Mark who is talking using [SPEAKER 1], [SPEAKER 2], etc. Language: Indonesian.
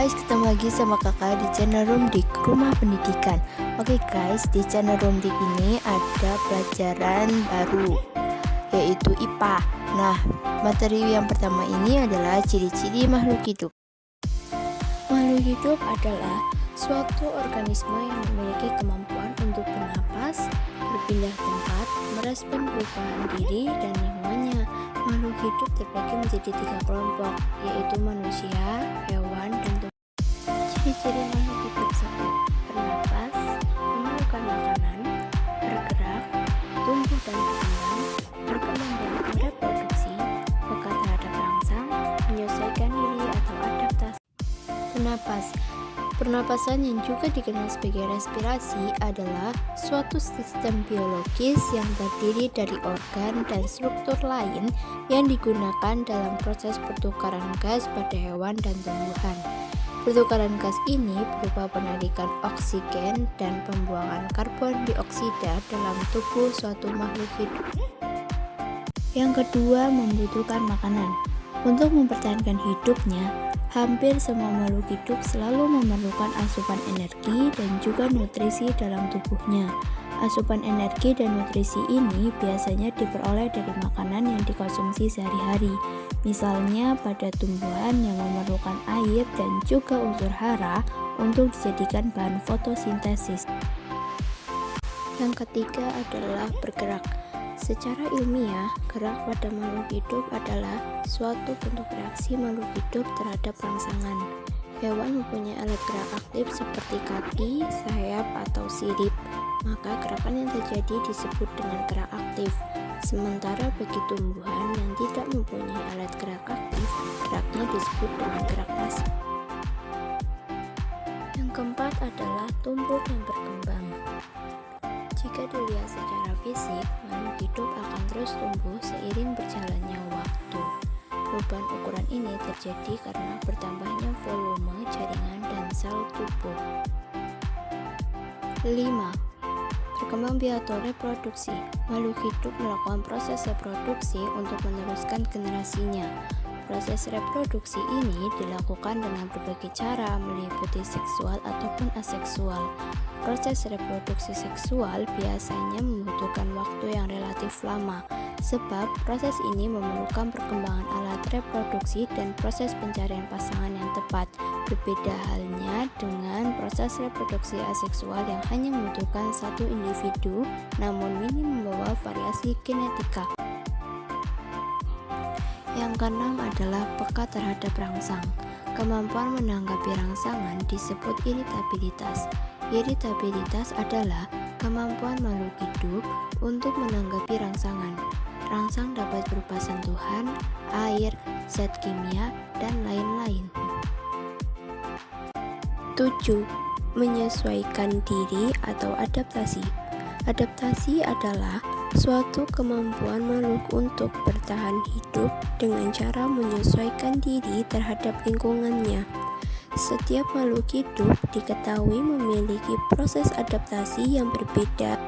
[SPEAKER 1] guys, ketemu lagi sama kakak di channel Rumdik Rumah Pendidikan. Oke guys, di channel Rumdik ini ada pelajaran baru, yaitu IPA. Nah, materi yang pertama ini adalah ciri-ciri makhluk hidup. Makhluk hidup adalah suatu organisme yang memiliki kemampuan untuk bernapas, berpindah tempat, merespon perubahan diri dan lingkungannya. Makhluk hidup terbagi menjadi 3 kelompok, yaitu manusia, hewan, dan tumbuhan. Ciri-ciri makhluk hidup: 1. Bernapas, memerlukan makanan, bergerak, tumbuh dan berkembang dalam reproduksi, peka terhadap rangsang, menyesuaikan diri atau adaptasi. Bernapas. Pernapasan yang juga dikenal sebagai respirasi adalah suatu sistem biologis yang terdiri dari organ dan struktur lain yang digunakan dalam proses pertukaran gas pada hewan dan tumbuhan. Pertukaran gas ini berupa penarikan oksigen dan pembuangan karbon dioksida dalam tubuh suatu makhluk hidup. Yang kedua, membutuhkan makanan. Untuk mempertahankan hidupnya, hampir semua makhluk hidup selalu memerlukan asupan energi dan juga nutrisi dalam tubuhnya. Asupan energi dan nutrisi ini biasanya diperoleh dari makanan yang dikonsumsi sehari-hari. Misalnya pada tumbuhan yang memerlukan air dan juga unsur hara untuk dijadikan bahan fotosintesis. Yang ketiga adalah bergerak. Secara ilmiah, gerak pada makhluk hidup adalah suatu bentuk reaksi makhluk hidup terhadap rangsangan. Hewan mempunyai alat gerak aktif seperti kaki, sayap, atau sirip, maka gerakan yang terjadi disebut dengan gerak aktif. Sementara bagi tumbuhan yang tidak mempunyai alat gerak aktif, geraknya disebut dengan gerak pasif. Yang keempat adalah tumbuh dan berkembang. Jika dilihat secara fisik, makhluk hidup akan terus tumbuh seiring berjalannya waktu. Perubahan ukuran ini terjadi karena bertambahnya volume jaringan dan sel tubuh. 5. Berkembang biak atau reproduksi. Makhluk hidup melakukan proses reproduksi untuk meneruskan generasinya. Proses reproduksi ini dilakukan dengan berbagai cara, meliputi seksual ataupun aseksual. Proses reproduksi seksual biasanya membutuhkan waktu yang relatif lama, sebab proses ini memerlukan perkembangan alat reproduksi dan proses pencarian pasangan yang tepat. Berbeda halnya dengan proses reproduksi aseksual yang hanya membutuhkan satu individu, namun minim membawa variasi genetika. Yang keenam adalah peka terhadap rangsang. Kemampuan menanggapi rangsangan disebut iritabilitas. Iritabilitas adalah kemampuan makhluk hidup untuk menanggapi rangsangan. Rangsang dapat berupa sentuhan, air, zat kimia, dan lain-lain. 7. Menyesuaikan diri atau adaptasi. Adaptasi adalah suatu kemampuan makhluk untuk bertahan hidup dengan cara menyesuaikan diri terhadap lingkungannya. Setiap makhluk hidup diketahui memiliki proses adaptasi yang berbeda.